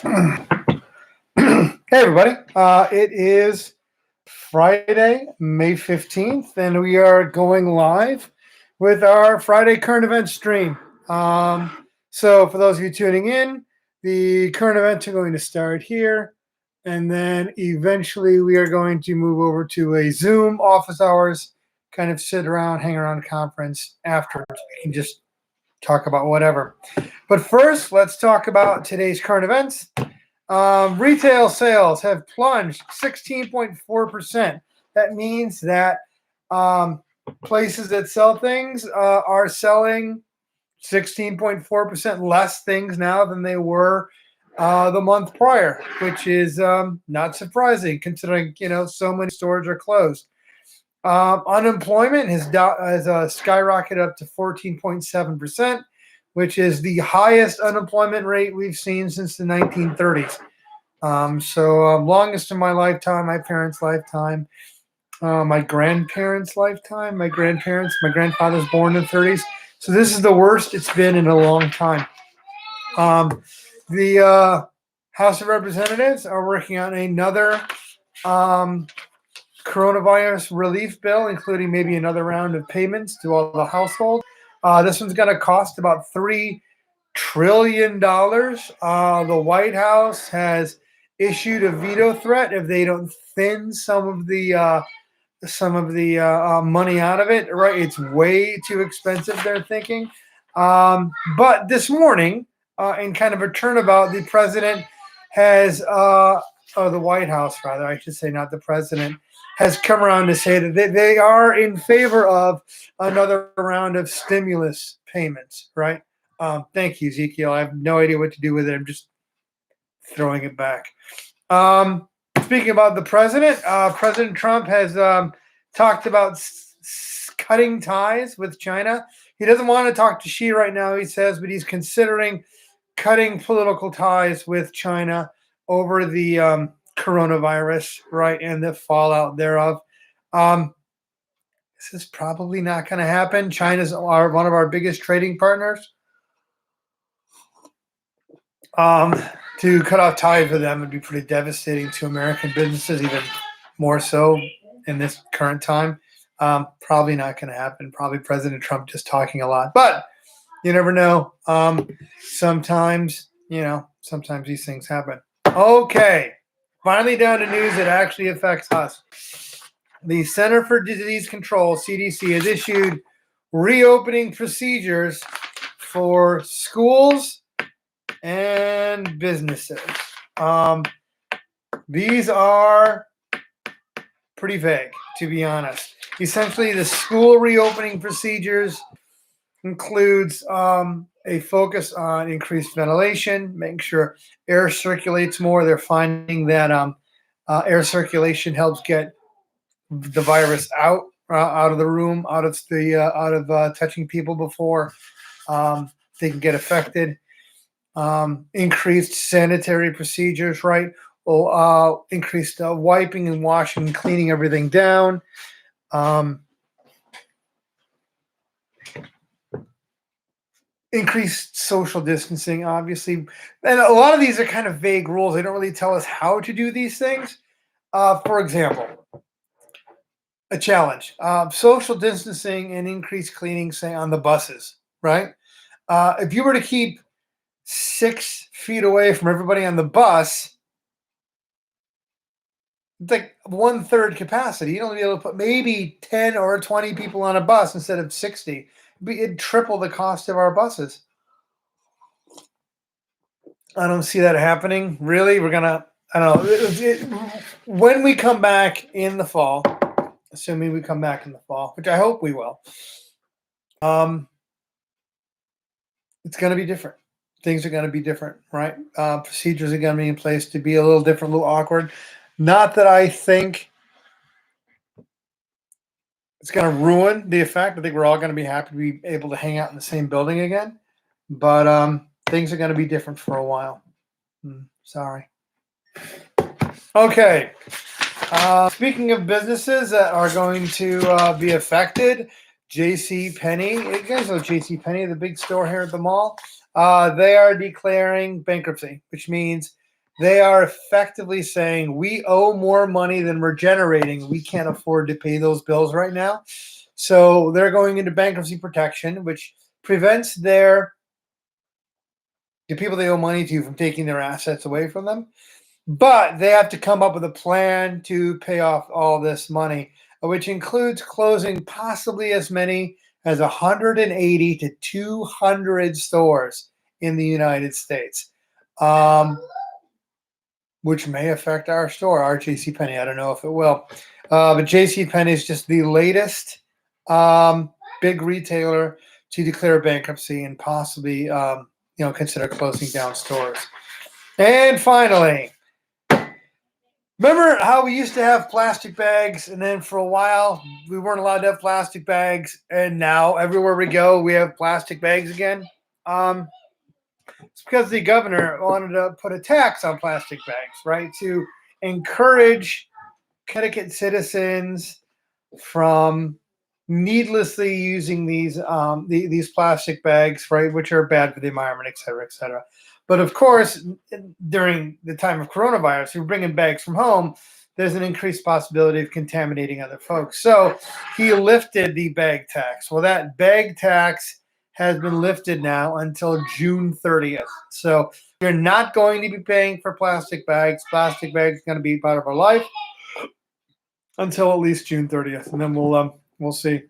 Hey, everybody. It is Friday, May 15th, and we are going live with our Friday current event stream. So, for those of you tuning in, the current events are going to start here, and then eventually we are going to move over to a Zoom office hours, kind of sit around, hang around conference afterwards. We can just talk about whatever. But first, let's talk about today's current events. Retail sales have plunged 16.4%. That means that places that sell things are selling 16.4% less things now than they were the month prior, which is not surprising considering so many stores are closed. Unemployment has skyrocketed up to 14.7%, which is the highest unemployment rate we've seen since the 1930s. Longest in my lifetime, my parents' lifetime, my grandparents' lifetime, my grandfather's born in the 30s. So this is the worst it's been in a long time. The House of Representatives are working on another coronavirus relief bill, including maybe another round of payments to all the households. This one's going to cost about $3 trillion. The White House has issued a veto threat if they don't thin some of the money out of it. Right, it's way too expensive. They're thinking. But this morning, in kind of a turnabout, the president has, the White House, rather, I should say, not the president, has come around to say that they are in favor of another round of stimulus payments, right? Thank you, Ezekiel. I have no idea what to do with it. I'm just throwing it back. Speaking about the president, President Trump has talked about cutting ties with China. He doesn't want to talk to Xi right now, he says, but he's considering cutting political ties with China over the coronavirus, right, and the fallout thereof. This is probably not going to happen. China's one of our biggest trading partners. To cut off ties with them would be pretty devastating to American businesses, even more so in this current time. Probably not going to happen. Probably President Trump just talking a lot, but you never know. Sometimes these things happen. Okay, finally down to news that actually affects us. The Center for Disease Control, CDC, has issued reopening procedures for schools and businesses. These are pretty vague, to be honest. Essentially, the school reopening procedures includes a focus on increased ventilation, making sure air circulates more. They're finding that air circulation helps get the virus out of the room, out of touching people before they can get affected. Increased sanitary procedures, right? Will increased wiping and washing and cleaning everything down. Increased social distancing, obviously. And a lot of these are kind of vague rules. They don't really tell us how to do these things. For example, a challenge. Social distancing and increased cleaning, say, on the buses, right? If you were to keep 6 feet away from everybody on the bus, it's like 1/3 capacity. You'd only be able to put maybe 10 or 20 people on a bus instead of 60. It'd triple the cost of our buses. I don't see that happening. Really, I don't know. When we come back in the fall, assuming we come back in the fall, which I hope we will, it's going to be different. Things are going to be different, right? Procedures are going to be in place to be a little different, a little awkward. Not that I think it's going to ruin the effect. I think we're all going to be happy to be able to hang out in the same building again. But things are going to be different for a while. Sorry. Okay. Speaking of businesses that are going to be affected, JCPenney. You guys know JCPenney, the big store here at the mall. They are declaring bankruptcy, which means they are effectively saying we owe more money than we're generating. We can't afford to pay those bills right now. So they're going into bankruptcy protection, which prevents the people they owe money to from taking their assets away from them. But they have to come up with a plan to pay off all this money, which includes closing possibly as many as 180 to 200 stores in the United States, which may affect our store, our JCPenney. I don't know if it will. But JCPenney is just the latest big retailer to declare bankruptcy and possibly consider closing down stores. And finally, remember how we used to have plastic bags, and then for a while we weren't allowed to have plastic bags, and now everywhere we go we have plastic bags again? It's because the governor wanted to put a tax on plastic bags, right, to encourage Connecticut citizens from needlessly using these plastic bags, right, which are bad for the environment, et cetera, et cetera. But of course, during the time of coronavirus, if you're bringing bags from home, there's an increased possibility of contaminating other folks. So he lifted the bag tax. Well, that bag tax has been lifted now until June 30th. So you're not going to be paying for plastic bags. Plastic bags are going to be part of our life until at least June 30th, and then we'll see.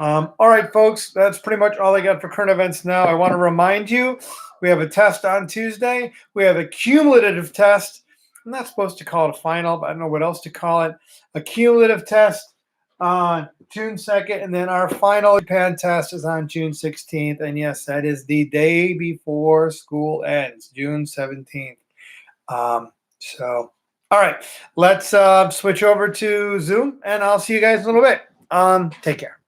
All right, folks, that's pretty much all I got for current events now. I want to remind you, we have a test on Tuesday. We have a cumulative test. I'm not supposed to call it a final, but I don't know what else to call it. A cumulative test on June 2nd, and then our final Japan test is on June 16th. And yes, that is the day before school ends, June 17th. So, all right, let's switch over to Zoom, and I'll see you guys in a little bit. Take care.